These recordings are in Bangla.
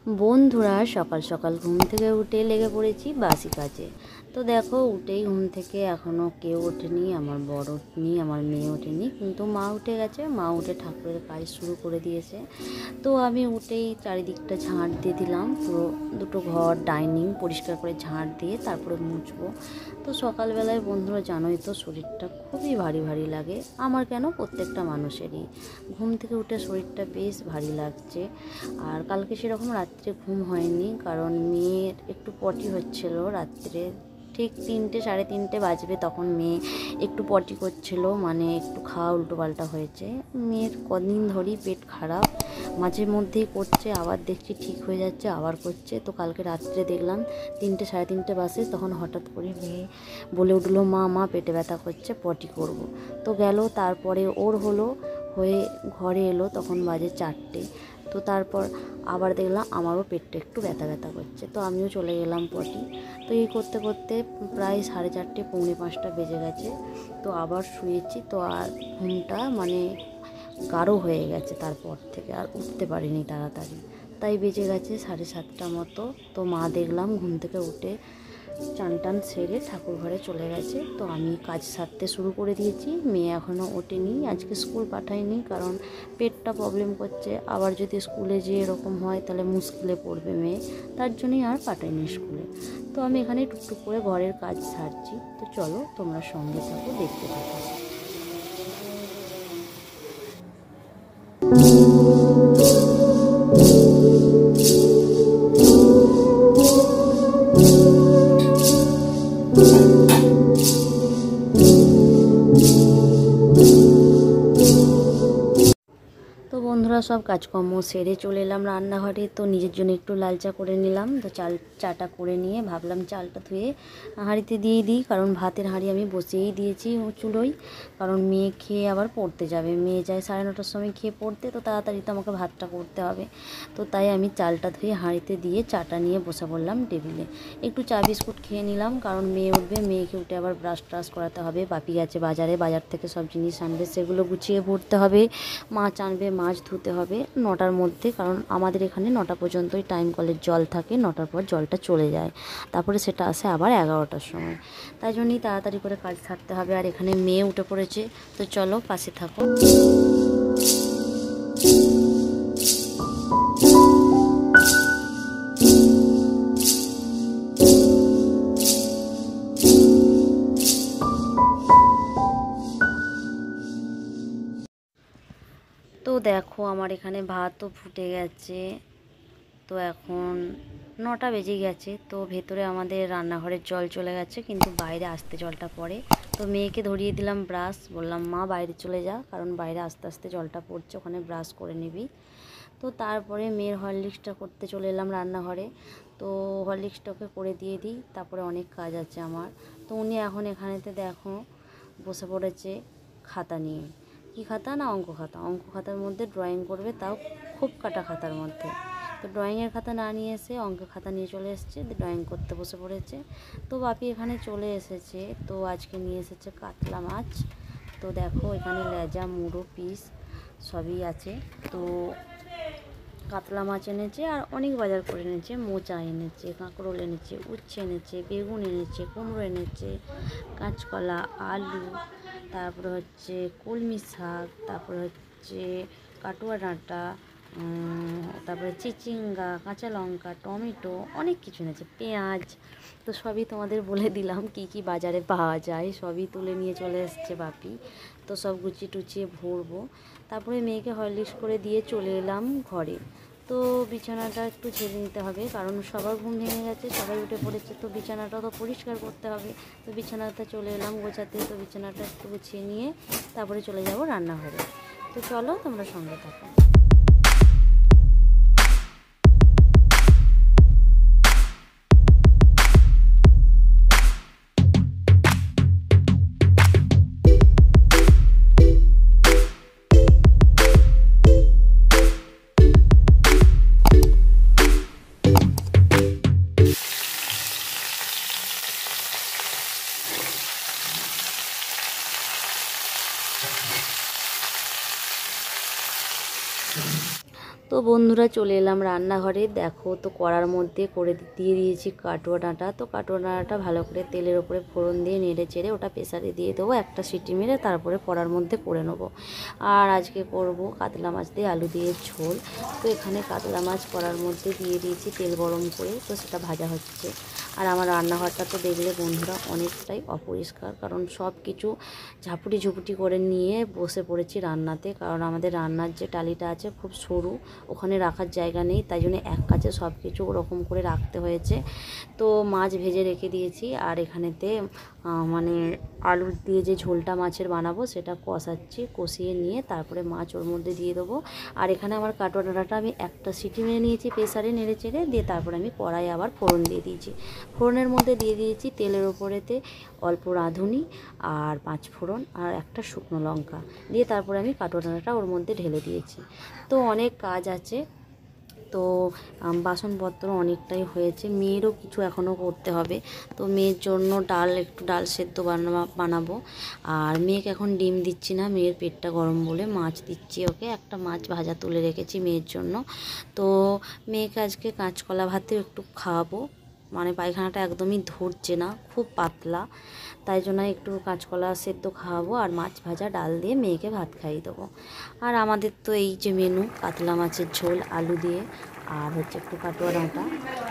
বন্ধুরা, সকাল সকাল ঘুম থেকে উঠে লেগে পড়েছি বাসি কাজে। তো দেখো, উঠেই ঘুম থেকে এখনও কেউ ওঠেনি, আমার বড় ওঠেনি, আমার মেয়ে ওঠেনি, কিন্তু মা উঠে গেছে। মা উঠে ঠাকুরের কাজ শুরু করে দিয়েছে। তো আমি উঠেই চারিদিকটা ঝাঁট দিয়ে দিলাম, পুরো দুটো ঘর ডাইনিং পরিষ্কার করে ঝাঁট দিয়ে তারপরে মুছবো। তো সকালবেলায় বন্ধুরা জানোই তো, শরীরটা খুবই ভারী ভারী লাগে। আমার কেন, প্রত্যেকটা মানুষেরই ঘুম থেকে উঠে শরীরটা বেশ ভারী লাগছে। আর কালকে সেরকম রাত্রে ঘুম হয়নি, কারণ মেয়ের একটু পটি হচ্ছিল রাত্রে, ঠিক 3টে সাড়ে 3টে বাজবে তখন মেয়ে একটু পটি করছিল, মানে একটু খাওয়া উল্টোপাল্টা হয়েছে। মেয়ের কদিন ধরেই পেট খারাপ, মাঝে মধ্যেই করছে, আবার দেখছি ঠিক হয়ে যাচ্ছে, আবার করছে। তো কালকে রাত্রে দেখলাম 3টে সাড়ে 3টে বাজে, তখন হঠাৎ করে মেয়ে বলে উঠলো, মা মা পেটে ব্যথা করছে, পটি করব। তো গেল, তারপরে ওর হলো, হয়ে ঘরে এলো, তখন বাজে 4টে। তো তারপর আবার দেখলাম আমারও পেটটা একটু ব্যথা ব্যথা করছে, তো আমিও চলে গেলাম পটি। তো এই করতে করতে প্রায় 4:30 পৌনে 5টা বেজে গেছে। তো আবার শুয়েছি, তো আর ঘুমটা মানে গাঢ় হয়ে গেছে, তারপর থেকে আর উঠতে পারিনি তাড়াতাড়ি। তাই বেজে গেছে 7:30 মতো। তো মা দেখলাম ঘুম থেকে উঠে চান টান সেরে ঠাকুর ঘরে চলে গেছে। তো আমি কাজ সারতে শুরু করে দিয়েছি। মেয়ে এখনও ওঠেনি, আজকে স্কুল পাঠাইনি, কারণ পেটটা প্রবলেম করছে। আবার যদি স্কুলে যেয়ে এরকম হয় তাহলে মুশকিলে পড়বে মেয়ে, তার জন্যই আর পাঠাইনি স্কুলে। তো আমি এখানে টুকটুক করে ঘরের কাজ সারছি। তো চলো তোমরা সঙ্গে থাকো, দেখতে থাকো। তো বন্ধুরা, সব কাজকর্ম সেরে চলে এলাম রান্নাঘরে। তো নিজের জন্য একটু লাল চা করে নিলাম। তো চাটা করে নিয়ে ভাবলাম চালটা ধুয়ে হাঁড়িতে দিয়ে দিই, কারণ ভাতের হাঁড়ি আমি বসিয়েই দিয়েছি চুলোয়, কারণ মেয়ে খেয়ে আবার পড়তে যাবে। মেয়ে যায় 9:30টার সময় খেয়ে পড়তে, তো তাড়াতাড়ি তো আমাকে ভাতটা করতে হবে। তো তাই আমি চালটা ধুয়ে হাঁড়িতে দিয়ে চাটা নিয়ে বসে পড়লাম টেবিলে। একটু চা বিস্কুট খেয়ে নিলাম, কারণ মেয়ে উঠবে, মেয়েকে উঠে আবার ব্রাশ ট্রাশ করাতে হবে। বাপি গেছে বাজারে, বাজার থেকে সব জিনিস আনবে, সেগুলো গুছিয়ে ভরতে হবে। মাছ আনবে, মাছ ধুতে হবে 9টার মধ্যে, কারণ আমাদের এখানে 9টা পর্যন্তই টাইম কলের জল থাকে, 9টার পর জলটা চলে যায়, তারপরে সেটা আসে আবার 11টার সময়। তাই জন্যই তাড়াতাড়ি করে কাজ সারতে হবে। আর এখানে মেয়ে উঠে পড়েছে, তো চলো পাশে থাকো। তো দেখো, আমার এখানে ভাতও ফুটে গেছে। তো এখন 9টা বেজে গেছে। তো ভেতরে আমাদের রান্নাঘরের জল চলে গেছে, কিন্তু বাইরে আসতে জলটা পড়ে। তো মেয়েকে ধরিয়ে দিলাম ব্রাশ, বললাম মা বাইরে চলে যা, কারণ বাইরে আস্তে আস্তে জলটা পড়ছে, ওখানে ব্রাশ করে নিবি। তো তারপরে মেয়ের হরলিক্সটা করতে চলে এলাম রান্নাঘরে। তো হরলিক্সটাকে করে দিয়ে দিই, তারপরে অনেক কাজ আছে আমার। তো উনি এখন এখানেতে দেখো বসে পড়েছে খাতা নিয়ে। কী খাতা না, অঙ্ক খাতা। অঙ্ক খাতার মধ্যে ড্রয়িং করবে, তাও খুব কাটা খাতার মধ্যে। তো ড্রয়িংয়ের খাতা না নিয়ে এসে অঙ্কের খাতা নিয়ে চলে এসেছে, ড্রয়িং করতে বসে পড়েছে। তো বাপি এখানে চলে এসেছে। তো আজকে নিয়ে এসেছে কাতলা মাছ। তো দেখো এখানে লেজা, মুড়ো, পিস সবই আছে। তো কাতলা মাছ এনেছে, আর অনেক বাজার করে এনেছে। মোচা এনেছে, কাঁকরোল এনেছে, উচ্ছে এনেছে, বেগুন এনেছে, কুমড়ো এনেছে, কাঁচকলা, আলু, তারপরে হচ্ছে কলমি শাক, তারপরে হচ্ছে কাটুয়া ডাঁটা, তারপরে চিচিঙ্গা, কাঁচা লঙ্কা, টমেটো, অনেক কিছু এনেছে, পেঁয়াজ। তো সবই তোমাদের বলে দিলাম কি কি বাজারে পাওয়া যায়, সবই তুলে নিয়ে চলে এসছে বাপি। তো সব গুছিয়ে টুচিয়ে ভরবো। তারপরে মেয়েকে হরলিক্স করে দিয়ে চলে এলাম ঘরে। তো বিছানাটা একটু ঝেড়ে নিতে হবে, কারণ সবার ঘুম ভেঙে গেছে, সবাই উঠে পড়েছে। তো বিছানাটা তো পরিষ্কার করতে হবে। তো বিছানাতে চলে এলাম গোছাতে। তো বিছানাটা একটু গুছিয়ে নিয়ে তারপরে চলে যাব রান্নাঘরে। তো চলো তোমরা সঙ্গে থাকো। বন্ধুরা চলে এলাম রান্নাঘরে। দেখো তো কড়ার মধ্যে করে দিয়ে দিয়েছি কাটুয়া ডাঁটা। তো কাটুয়া ডাঁটাটা ভালো করে তেলের ওপরে ফোড়ন দিয়ে নেড়ে চেড়ে ওটা প্রেসারে দিয়ে দেবো, একটা সিটি মেরে তারপরে কড়ার মধ্যে করে নেবো। আর আজকে করব কাতলা মাছ দিয়ে আলু দিয়ে ঝোল। তো এখানে কাতলা মাছ কড়ার মধ্যে দিয়ে দিয়েছি তেল গরম করে, তো সেটা ভাজা হচ্ছে। আর আমার রান্নাঘরটা তো দেখলে বন্ধুরা অনেকটাই অপরিষ্কার, কারণ সব কিছু ঝাপুটি ঝুপুটি করে নিয়ে বসে পড়েছি রান্নাতে। কারণ আমাদের রান্নার যে টালিটা আছে খুব সরু, ওখানে রাখার জায়গা নেই, তাই জন্য এক কাছে সব কিছু ওরকম করে রাখতে হয়েছে। তো মাছ ভেজে রেখে দিয়েছি, আর এখানেতে মানে আলু দিয়ে যে ঝোলটা মাছের বানাবো সেটা কষাচ্ছি, কষিয়ে নিয়ে তারপরে মাছ ওর মধ্যে দিয়ে দেবো। আর এখানে আমার কাটুয়া ডাঁটাটা আমি একটা সিটি মেরে নিয়েছি প্রেসারে নেড়ে চেড়ে দিয়ে, তারপরে আমি কড়াই আবার ফোড়ন দিয়ে দিয়েছি। ফোড়নের মধ্যে দিয়ে দিয়েছি তেলের ওপরেতে অল্প রাঁধুনি আর 5 ফোড়ন আর একটা শুকনো লঙ্কা দিয়ে, তারপরে আমি কাটুয়া ডাঁটাটা ওর মধ্যে ঢেলে দিয়েছি। তো অনেক কাজ আছে, তো বাসনপত্র অনেকটাই হয়েছে, মেয়েরও কিছু এখনও করতে হবে। তো মেয়ের জন্য একটু ডাল সেদ্ধ বানাবো। আর মেয়েকে এখন ডিম দিচ্ছি না, মেয়ের পেটটা গরম বলে মাছ দিচ্ছি ওকে, একটা মাছ ভাজা তুলে রেখেছি মেয়ের জন্য। তো মেয়েকে আজকে কাঁচকলা ভাতেও একটু খাওয়াবো, মানে পায়খানাটা একদমই ধরছে না, খুব পাতলা, তাই জন্য একটু কাঁচকলা সেদ্ধ খাওয়াবো আর মাছ ভাজা ডাল দিয়ে মেয়েকে ভাত খাইয়ে দেবো। আর আমাদের তো এই যে মেনু, কাতলা মাছের ঝোল আলু দিয়ে আর হচ্ছে একটু কাটুয়া ডাঁটা,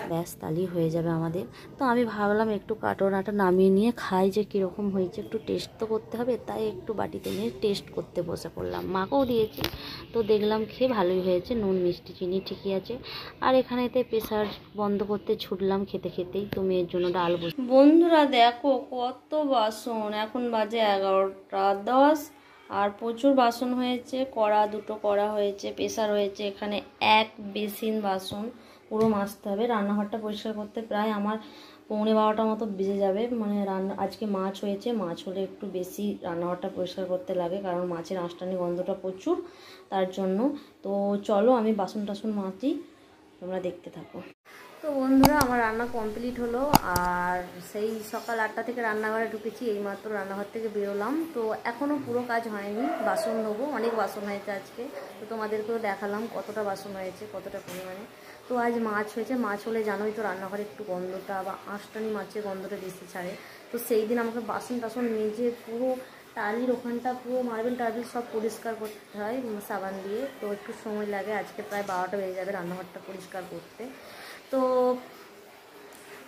ব্যাস তাহলেই হয়ে যাবে আমাদের। তো আমি ভাবলাম একটু কাটুয়া ডাঁটা নামিয়ে নিয়ে খাই যে কীরকম হয়েছে, একটু টেস্ট তো করতে হবে, তাই একটু বাটিতে নিয়ে টেস্ট করতে বসে পড়লাম। মাকেও দিয়েছি, তো দেখলাম খেয়ে ভালোই হয়েছে, নুন মিষ্টি চিনি ঠিকই আছে। আর এখানেতে প্রেসার বন্ধ করতে ছুটলাম খেতে খেতেই, তো মেয়ের জন্য ডাল বন্ধুরা দেখো কত বাসন, এখন বাজে 11টা 10 আর প্রচুর বাসন হয়েছে। দুটো কড়া হয়েছে, প্রেসার হয়েছে, এখানে এক বেসিন বাসন পুরো মাজতে হবে। রান্নাঘরটা পরিষ্কার করতে প্রায় আমার 11:45 মতো বেজে যাবে। মানে আজকে মাছ হয়েছে, মাছ হলে একটু বেশি রান্নাঘরটা পরিষ্কার করতে লাগে, কারণ মাছের আঁশটানি গন্ধটা প্রচুর, তার জন্য। তো চলো আমি বাসন টাসন মাজি, তোমরা দেখতে থাকো। তো বন্ধুরা আমার রান্না কমপ্লিট হলো, আর সেই সকাল 8টা থেকে রান্নাঘরে ঢুকেছি, এইমাত্র রান্নাঘর থেকে বেরোলাম। তো এখনও পুরো কাজ হয়নি, বাসন ধোবো, অনেক বাসন হয়েছে আজকে। তো তোমাদেরকেও দেখালাম কতটা বাসন হয়েছে, কতটা পরিমাণে। তো আজ মাছ হয়েছে, মাছ হলে জানোই তো রান্নাঘরে একটু গন্ধটা বা আঁশটানি মাছের গন্ধটা বেশি ছাড়ে। তো সেই দিন আমাকে বাসন টাসন মেজে পুরো টালির ওখানটা পুরো মার্বেল টার্বেল সব পরিষ্কার করতে হয় সাবান দিয়ে। তো একটু সময় লাগে, আজকে প্রায় 12টা বেজে যাবে রান্নাঘরটা পরিষ্কার করতে। তো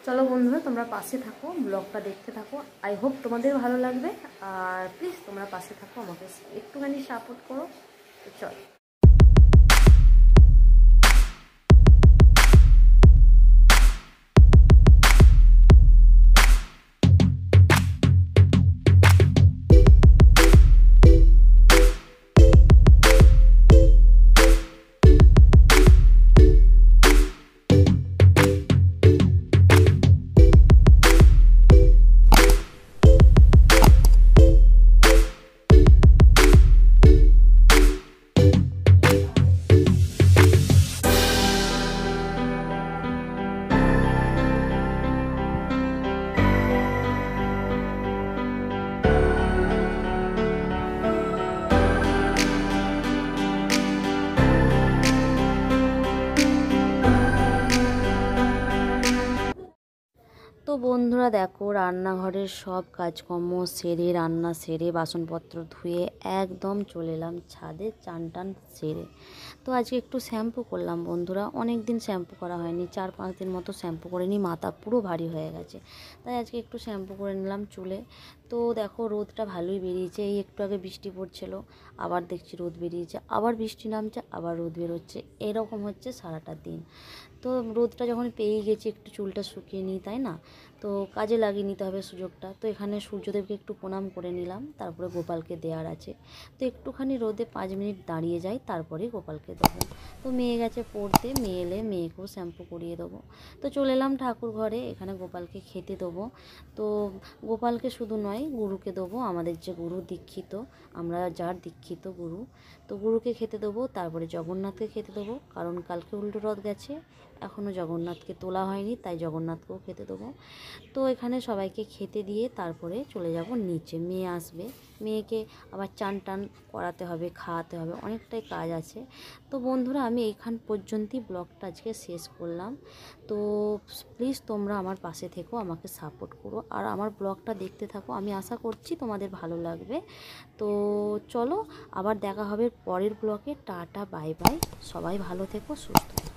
চলো বন্ধুরা তোমরা পাশে থাকো, ব্লগটা দেখতে থাকো, আই হোপ তোমাদের ভালো লাগবে। আর প্লিজ তোমরা পাশে থাকো, আমাকে একটুখানি সাপোর্ট করো। তো চলো। তো বন্ধুরা দেখো রান্নাঘরের সব কাজকর্ম সেরে, রান্না সেরে, বাসনপত্র ধুয়ে একদম চলে এলাম ছাদে চান টান সেরে। তো আজকে একটু শ্যাম্পু করলাম বন্ধুরা, অনেক দিন শ্যাম্পু করা হয়নি, 4-5 দিন মতো শ্যাম্পু করে নিই, মাথা পুরো ভারী হয়ে গেছে, তাই আজকে একটু শ্যাম্পু করে নিলাম চুলে। তো দেখো রোদটা ভালোই বেরিয়েছে, এই একটু আগে বৃষ্টি পড়ছিল, আবার দেখছি রোদ বেরিয়েছে, আবার বৃষ্টি নামছে, আবার রোদ বেরোচ্ছে, এরকম হচ্ছে সারাটা দিন। তো রোদটা যখন পেয়ে গেছি একটু চুলটা শুকিয়ে নিই, তাই না? তো কাজে লাগিয়ে নিতে হবে সুযোগটা। তো এখানে সূর্যদেবকে একটু প্রণাম করে নিলাম, তারপরে গোপালকে দেওয়ার আছে। তো একটুখানি রোদে 5 মিনিট দাঁড়িয়ে যাই, তারপরেই গোপালকে দেবো। তো মেয়ে গেছে পড়তে, মেয়ে এলে মেয়েকেও শ্যাম্পু করিয়ে দেবো। তো চলে এলাম ঠাকুর ঘরে, এখানে গোপালকে খেতে দেবো। তো গোপালকে শুধু নয়, গুরুকে দেবো, আমাদের যে গুরু দীক্ষিত, আমরা যার দীক্ষিত গুরু, তো গুরুকে খেতে দেবো, তারপরে জগন্নাথকে খেতে দেবো, কারণ কালকে উল্টো রথ গেছে, এখনও জগন্নাথকে তোলা হয়নি, তাই জগন্নাথকেও খেতে দেবো। তো এখানে সবাইকে খেতে দিয়ে তারপরে চলে যাব নিচে, মেয়ে আসবে, মেয়েকে আবার চান টান করাতে হবে, খাওয়াতে হবে, অনেকটাই কাজ আছে। তো বন্ধুরা আমি এইখান পর্যন্তই ব্লগটা আজকে শেষ করলাম। তো প্লিজ তোমরা আমার পাশে থেকো, আমাকে সাপোর্ট করো, আর আমার ব্লগটা দেখতে থাকো। আমি আশা করছি তোমাদের ভালো লাগবে। তো চলো আবার দেখা হবে পরের ব্লগে। টাটা, বাই বাই, সবাই ভালো থেকো, সুস্থ থেকো।